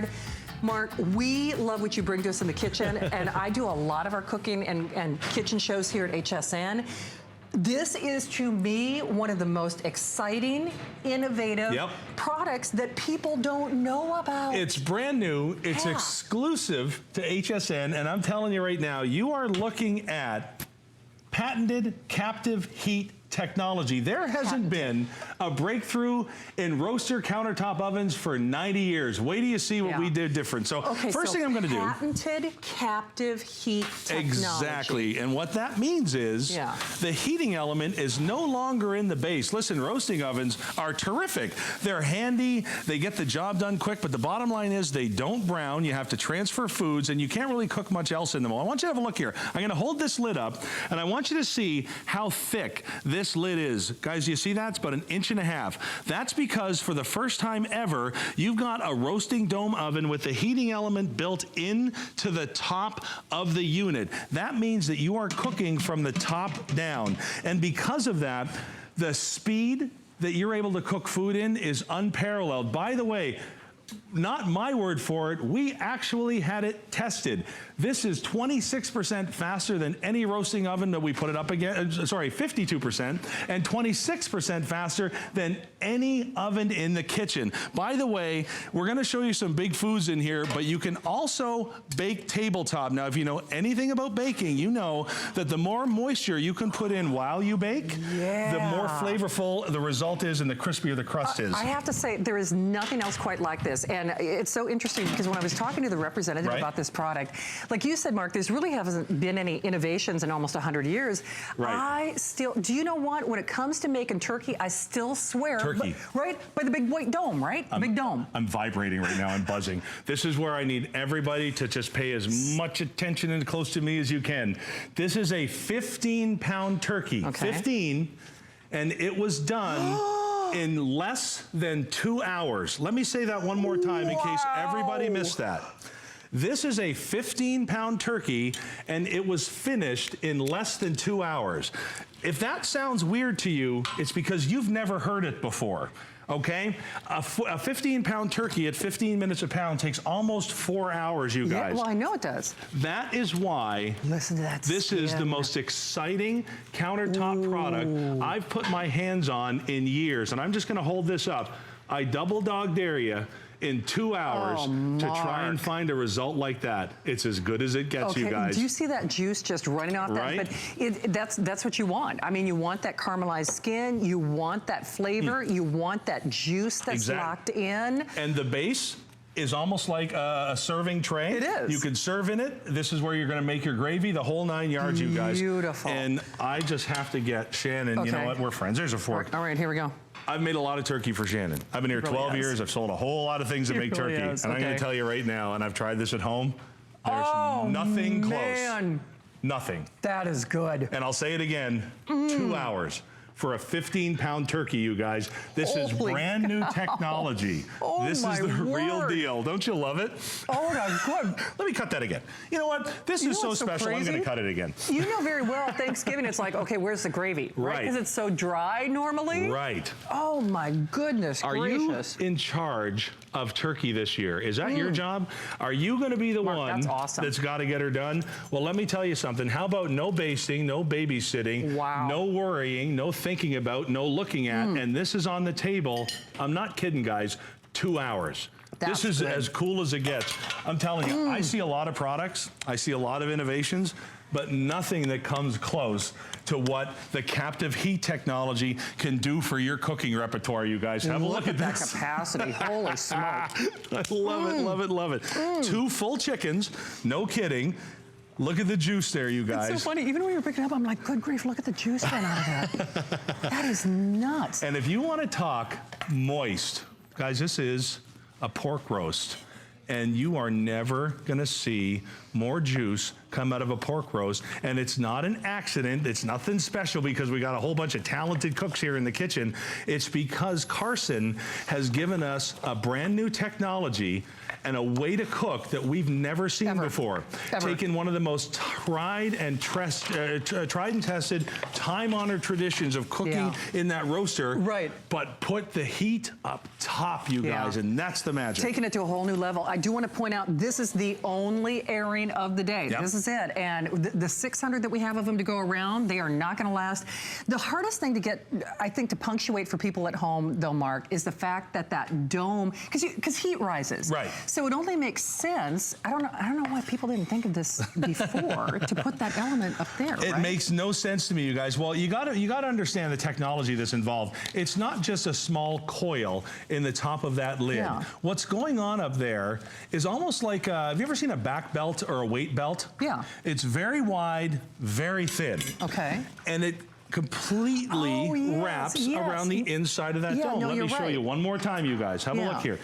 card. Mark, we love what you bring to us in the kitchen, and I do a lot of our cooking and kitchen shows here at HSN. This is, to me, one of the most exciting, innovative products that people don't know about. It's brand new, it's exclusive to HSN, and I'm telling you right now, you are looking at patented captive heat technology. There hasn't been a breakthrough in roaster countertop ovens for 90 years. Wait till you see what we did different. So first thing I'm going to do. Patented captive heat technology. Exactly. And what that means is the heating element is no longer in the base. Listen, roasting ovens are terrific. They're handy. They get the job done quick. But the bottom line is they don't brown. You have to transfer foods and you can't really cook much else in them. I want you to have a look here. I'm going to hold this lid up and I want you to see how thick this lid is. Guys, you see that? It's about 1.5 inches. That's because for the first time ever, you've got a roasting dome oven with the heating element built into the top of the unit. That means that you are cooking from the top down. And because of that, the speed that you're able to cook food in is unparalleled. By the way, not my word for it, we actually had it tested. This is 26% faster than any roasting oven that we put it up against, sorry, 52%, and 26% faster than any oven in the kitchen. By the way, we're gonna show you some big foods in here, but you can also bake tabletop. Now, if you know anything about baking, you know that the more moisture you can put in while you bake, the more flavorful the result is and the crispier the crust is. I have to say, there is nothing else quite like this. And it's so interesting because when I was talking to the representative about this product, like you said, Mark, there's really hasn't been any innovations in almost 100 years. I still, do you know what? When it comes to making turkey, I still swear. Turkey. By the big white dome, right? Big dome. I'm vibrating right now, I'm buzzing. This is where I need everybody to just pay as much attention and close to me as you can. This is a 15-pound turkey. 15, and it was done in less than 2 hours. Let me say that one more time in case everybody missed that. This is a 15-pound turkey, and it was finished in less than 2 hours. If that sounds weird to you, it's because you've never heard it before. Okay? A 15-pound turkey at 15 minutes a pound takes almost 4 hours, you guys. Well, I know it does. That is why this is the most exciting countertop product I've put my hands on in years. And I'm just gonna hold this up. I double dog dare you in 2 hours to try and find a result like that. It's as good as it gets, you guys. Do you see that juice just running off that? But that's what you want. I mean, you want that caramelized skin, you want that flavor, you want that juice that's locked in. And the base is almost like a serving tray. It is. You can serve in it. This is where you're gonna make your gravy, the whole 9 yards, you guys. Beautiful. And I just have to get Shannon, you know what, we're friends. There's a fork. All right, here we go. I've made a lot of turkey for Shannon. I've been here 12 years. I've sold a whole lot of things that make turkey. And I'm going to tell you right now, and I've tried this at home, there's nothing close. Nothing. That is good. And I'll say it again, 2 hours for a 15-pound turkey, you guys. This is brand new technology. This is the real deal. Don't you love it? Oh my God. Let me cut that again. You know what? This is so special, I'm gonna cut it again. You know very well, Thanksgiving, it's like, okay, where's the gravy? Right. Because it's so dry normally. Right. Oh my goodness gracious. Are you in charge of turkey this year? Is that your job? Are you gonna be the one that's gotta get her done? Well, let me tell you something. How about no basting, no babysitting, no worrying, no thinking about, no looking at, and this is on the table. I'm not kidding, guys. 2 hours. This is as cool as it gets. I'm telling you, I see a lot of products, I see a lot of innovations, but nothing that comes close to what the captive heat technology can do for your cooking repertoire, you guys. Have a look at that capacity. Holy smoke. I love it, love it, love it. 2 full chickens, no kidding. Look at the juice there, you guys. It's so funny. Even when you're picking up, I'm like, good grief, look at the juice coming out of that. That is nuts. And if you want to talk moist, guys, this is a pork roast. And you are never gonna see more juice come out of a pork roast. And it's not an accident, it's nothing special because we got a whole bunch of talented cooks here in the kitchen. It's because Karrsen has given us a brand new technology, and a way to cook that we've never seen before. Taking one of the most tried and tested, time-honored traditions of cooking in that roaster, but put the heat up top, you guys, and that's the magic. Taking it to a whole new level. I do want to point out, this is the only airing of the day. This is it. And the 600 that we have of them to go around, they are not going to last. The hardest thing to get, I think, to punctuate for people at home, though, Mark, is the fact that that dome, because heat rises. Right. So it only makes sense. I don't know why people didn't think of this before to put that element up there. It makes no sense to me, you guys. Well, you got to understand the technology that's involved. It's not just a small coil in the top of that lid. What's going on up there is almost like, have you ever seen a back belt or a weight belt? Yeah. It's very wide, very thin. Okay. And it completely wraps around the inside of that dome. Let me show you one more time, you guys. Have a look here.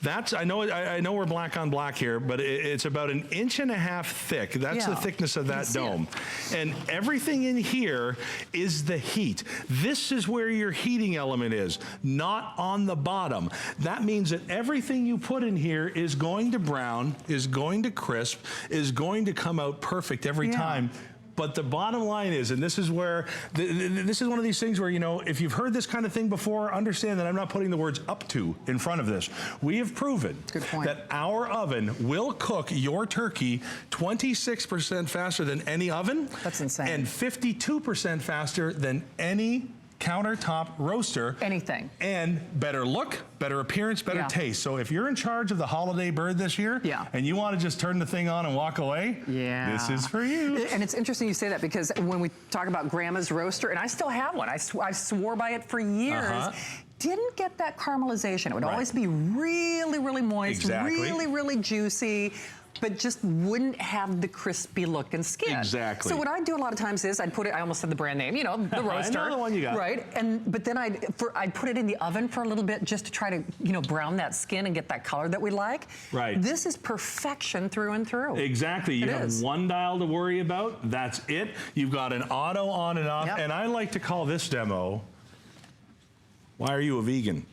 That's, I know we're black on black here, but it's about 1.5 inches thick. That's the thickness of that dome. And everything in here is the heat. This is where your heating element is, not on the bottom. That means that everything you put in here is going to brown, is going to crisp, is going to come out perfect every time. But the bottom line is, and this is where, this is one of these things where, you know, if you've heard this kind of thing before, understand that I'm not putting the words "up to" in front of this. We have proven that our oven will cook your turkey 26% faster than any oven. That's insane. And 52% faster than any countertop roaster. Anything. And better look, better appearance, better taste. So if you're in charge of the holiday bird this year, and you want to just turn the thing on and walk away, this is for you. And it's interesting you say that, because when we talk about Grandma's roaster, and I still have one, I swore by it for years, didn't get that caramelization. It would always be really, really moist, really, really juicy, but just wouldn't have the crispy look and skin. Exactly. So what I do a lot of times is I'd put it, I almost said the brand name, you know, the roaster. I know the one you got. Right, but then I'd put it in the oven for a little bit just to try to, you know, brown that skin and get that color that we like. Right. This is perfection through and through. Exactly. You have one dial to worry about. That's it. You've got an auto on and off. And I like to call this demo, "Why are you a vegan?"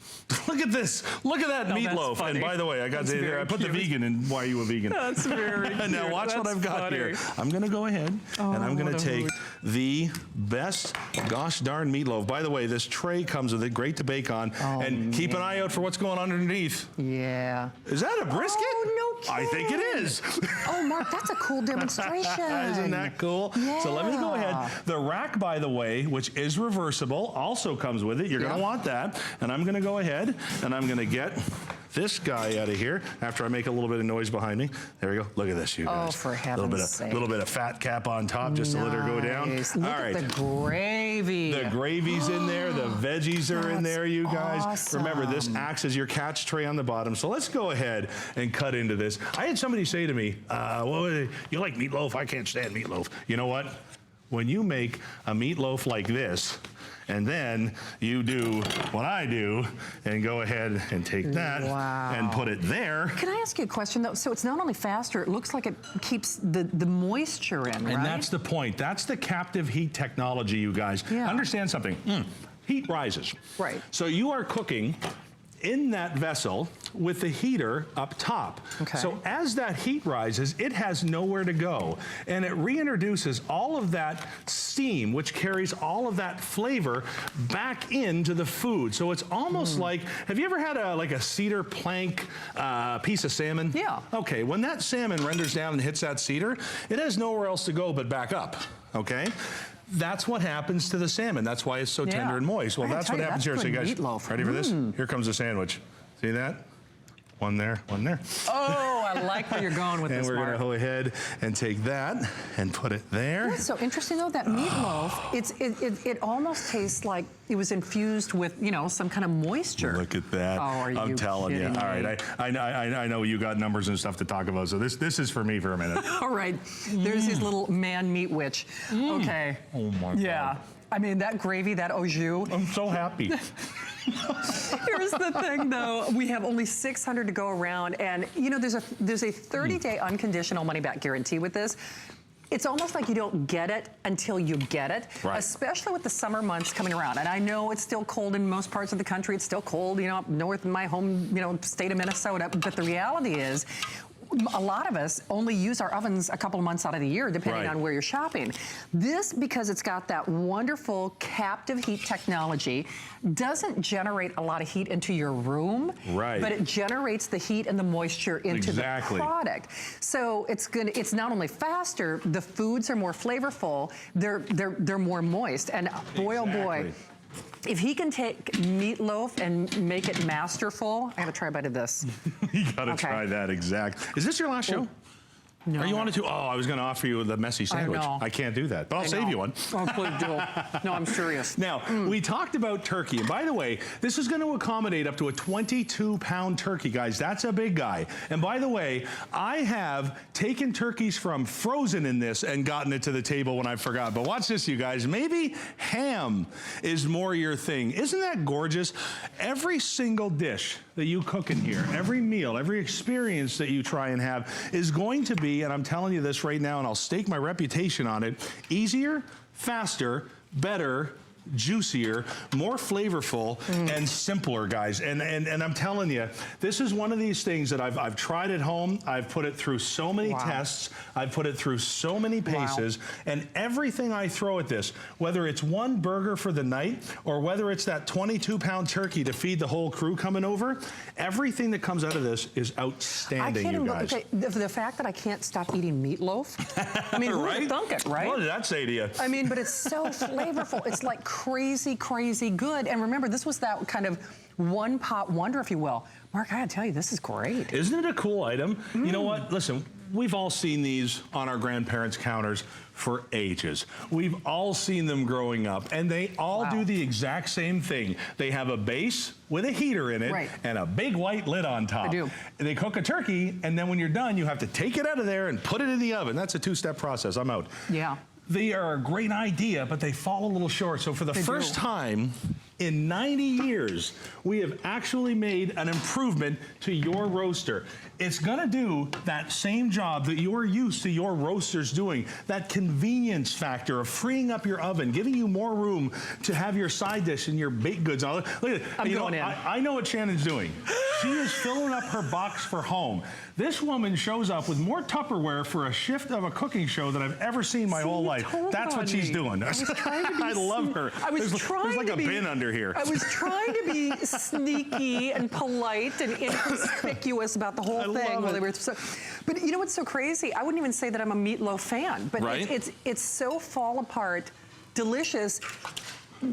Look at this. Look at that meatloaf. And by the way, I put the vegan in "Why are you a vegan?" That's very cute. Now watch what I've got here. I'm going to go ahead and I'm going to take the best gosh darn meatloaf. By the way, this tray comes with it. Great to bake on. And keep an eye out for what's going on underneath. Yeah. Is that a brisket? Oh, no kidding. I think it is. Oh, Mark, that's a cool demonstration. Isn't that cool? Yeah. So let me go ahead. The rack, by the way, which is reversible, also comes with it. You're going to want that. And I'm going to go ahead and I'm going to get this guy out of here after I make a little bit of noise behind me. There we go. Look at this, you guys. Oh, for heaven's sake. A little bit of fat cap on top just to let her go down. Look at the gravy. The gravy's in there. The veggies are in there, you guys. Awesome. Remember, this acts as your catch tray on the bottom. So let's go ahead and cut into this. I had somebody say to me, well, you like meatloaf? I can't stand meatloaf. You know what? When you make a meatloaf like this, and then you do what I do and go ahead and take that and put it there. Can I ask you a question, though? So it's not only faster, it looks like it keeps the moisture in, right? And that's the point. That's the captive heat technology, you guys. Understand something. Heat rises. Right. So you are cooking in that vessel with the heater up top. So as that heat rises, it has nowhere to go. And it reintroduces all of that steam, which carries all of that flavor back into the food. So it's almost like, have you ever had like a cedar plank piece of salmon? Yeah. Okay, when that salmon renders down and hits that cedar, it has nowhere else to go but back up, okay? That's what happens to the salmon. That's why it's so tender and moist. Well, that's what happens here. So you guys, ready for this? Here comes the sandwich. See that? One there, one there. Oh, I like where you're going with this, And we're going to go ahead and take that and put it there. What's so interesting, though, that meatloaf, it almost tastes like it was infused with, you know, some kind of moisture. Look at that. Oh, are you I'm telling you. kidding All right, I know you got numbers and stuff to talk about, so this is for me for a minute. All right, there's his little man meat witch. Okay. Oh, my God. Yeah. I mean, that gravy, that au jus. I'm so happy. Here's the thing, though. We have only 600 to go around, and you know there's a 30-day unconditional money-back guarantee with this. it's almost like you don't get it until you get it, right. Especially with the summer months coming around. And I know it's still cold in most parts of the country. It's still cold, you know, up north in my home, you know, state of Minnesota. But the reality is, a lot of us only use our ovens a couple of months out of the year, depending right. on where you're shopping. This, because it's got that wonderful captive heat technology, doesn't generate a lot of heat into your room, right. but it generates the heat and the moisture into exactly. the product. So it's not only faster, the foods are more flavorful, they're more moist, and boy, exactly. oh boy. If he can take Meatloaf and make it masterful, I gotta try a bite of this. You gotta try that exact. Is this your last show? No. Are you wanted to? Oh, I was going to offer you the messy sandwich. I can't do that, but I'll save you one. Oh, please do. No, I'm serious. Now, we talked about turkey. And by the way, this is going to accommodate up to a 22-pound turkey, guys. That's a big guy. And by the way, I have taken turkeys from frozen in this and gotten it to the table when I forgot. But watch this, you guys. Maybe ham is more your thing. Isn't that gorgeous? Every single dish that you cook in here, every meal, every experience that you try and have is going to be, and I'm telling you this right now, and I'll stake my reputation on it, easier, faster, better, juicier, more flavorful, and simpler, guys. And I'm telling you, this is one of these things that I've tried at home. I've put it through so many tests. I've put it through so many paces. And everything I throw at this, whether it's one burger for the night or whether it's that 22-pound turkey to feed the whole crew coming over, everything that comes out of this is outstanding, you guys. The fact that I can't stop eating meatloaf, I mean, who would have thunk it, right? What did that say to you? I mean, but it's so flavorful. It's like crazy, crazy good. And remember, this was that kind of one-pot wonder, if you will. Mark, I gotta tell you, this is great. Isn't it a cool item? You know what? Listen, we've all seen these on our grandparents' counters for ages. We've all seen them growing up, and they all do the exact same thing. They have a base with a heater in it and a big white lid on top. They do. And they cook a turkey, and then when you're done, you have to take it out of there and put it in the oven. That's a two-step process. I'm out. Yeah. They are a great idea, but they fall a little short. So for the first time in 90 years, we have actually made an improvement to your roaster. It's gonna do that same job that you're used to your roasters doing, that convenience factor of freeing up your oven, giving you more room to have your side dish and your baked goods. Look at it. I'm going in. I know what Shannon's doing. She is filling up her box for home. This woman shows up with more Tupperware for a shift of a cooking show than I've ever seen my whole life. That's what she's doing. I love her. There's like a bin under here. I was trying to be sneaky and polite and inconspicuous about the whole thing. While they were but you know what's so crazy? I wouldn't even say that I'm a meatloaf fan, but it's so fall apart, delicious.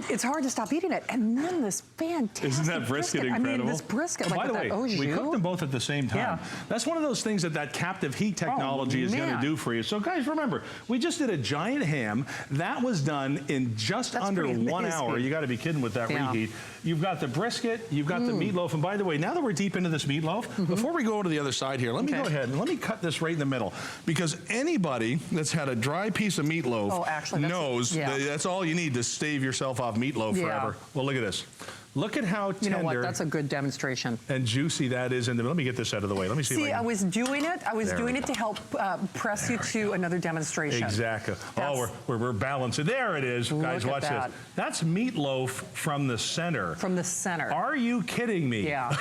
It's hard to stop eating it. And then this fantastic Isn't that brisket incredible? I mean, this brisket, like by the way, we cooked them both at the same time. Yeah. That's one of those things that captive heat technology is going to do for you. So guys, remember, we just did a giant ham. That was done in just under 1 hour. You got to be kidding with that reheat. You've got the brisket, you've got the meatloaf. And by the way, now that we're deep into this meatloaf, before we go to the other side here, let me go ahead and let me cut this right in the middle. Because anybody that's had a dry piece of meatloaf knows that that's all you need to stave yourself off meatloaf forever. Well, look at this. Look at how tender. You know what? That's a good demonstration. And juicy that is in the middle. Let me get this out of the way. Let me see. I was doing it. I was doing it to help press you to another demonstration. Exactly. We're balancing. There it is. Guys, watch this. That's meatloaf from the center. From the center. Are you kidding me? Yeah.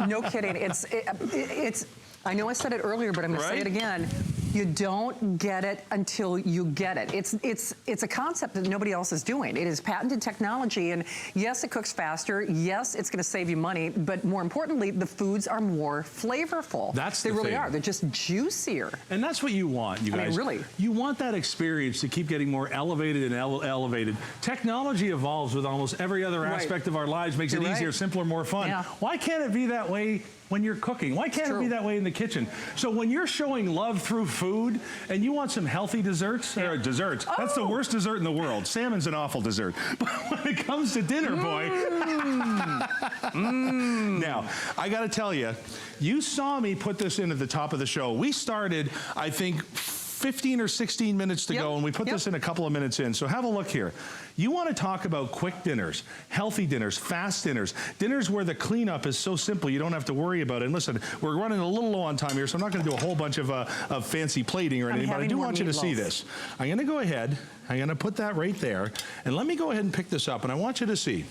No kidding. It's. I know I said it earlier, but I'm going to say it again. You don't get it until you get it. It's a concept that nobody else is doing. It is patented technology, and yes, it cooks faster. Yes, it's going to save you money, but more importantly, the foods are more flavorful. They really are. They're just juicier. And that's what you want, you guys. I mean, really. You want that experience to keep getting more elevated and elevated. Technology evolves with almost every other aspect of our lives, makes it easier, simpler, more fun. Yeah. Why can't it be that way when you're cooking? Why can't it be that way in the kitchen? So when you're showing love through food and you want some healthy desserts, that's the worst dessert in the world. Salmon's an awful dessert. But when it comes to dinner, boy. Now, I got to tell you, you saw me put this in at the top of the show. We started, I think, 15 or 16 minutes to go, and we put this in a couple of minutes in. So have a look here. You want to talk about quick dinners, healthy dinners, fast dinners, dinners where the cleanup is so simple you don't have to worry about it. And listen, we're running a little low on time here, so I'm not going to do a whole bunch of fancy plating or anything, but I do want you to see this. I'm going to go ahead, I'm going to put that right there, and let me go ahead and pick this up, and I want you to see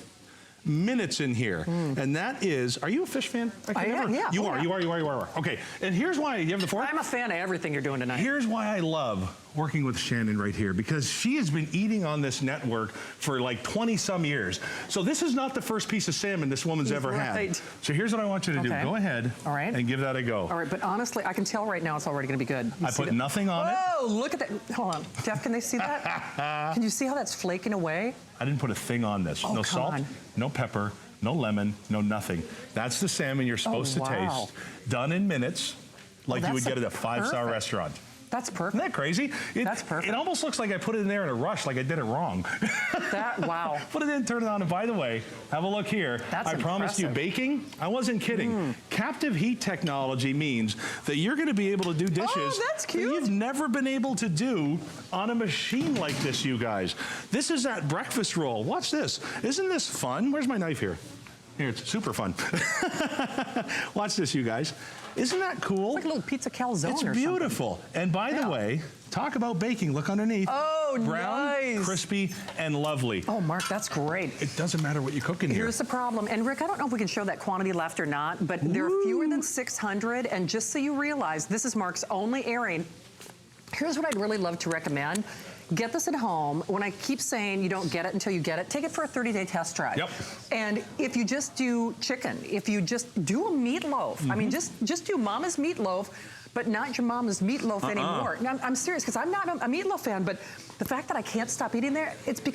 minutes in here, and that is, are you a fish fan? I am, yeah. You are. Okay, and here's why, you have the fork? I'm a fan of everything you're doing tonight. Here's why I love working with Shannon right here, because she has been eating on this network for like 20 some years. So this is not the first pice of salmon this woman's ever had. So here's what I want you to do. Go ahead and give that a go. All right, but honestly, I can tell right now it's already gonna be good. I put nothing on it. Oh, look at that. Hold on. Jeff, can they see that? Can you see how that's flaking away? I didn't put a thing on this. No salt, no pepper, no lemon, no nothing. That's the salmon you're supposed to taste. Done in minutes, like you would get at a 5-star restaurant. That's perfect. Isn't that crazy? That's perfect. It almost looks like I put it in there in a rush, like I did it wrong. Wow. Put it in, turn it on, and by the way, have a look here. I promised you baking. I wasn't kidding. Captive heat technology means that you're going to be able to do dishes that you've never been able to do on a machine like this, you guys. This is that breakfast roll. Watch this. Isn't this fun? Where's my knife here? Here, it's super fun. Watch this, you guys. Isn't that cool? It's like a little pizza calzone. It's beautiful. And by the way, talk about baking. Look underneath. Oh, brown, crispy, and lovely. Oh, Mark, that's great. It doesn't matter what you cook in here. Here's the problem. And Rick, I don't know if we can show that quantity left or not, but there are fewer than 600. And just so you realize, this is Mark's only airing. Here's what I'd really love to recommend. Get this at home. When I keep saying you don't get it until you get it, take it for a 30-day test drive. And if you just do chicken, if you just do a meatloaf, I mean, just do mama's meatloaf, but not your mama's meatloaf anymore. Now, I'm serious, because I'm not a meatloaf fan, but the fact that I can't stop eating there, it's because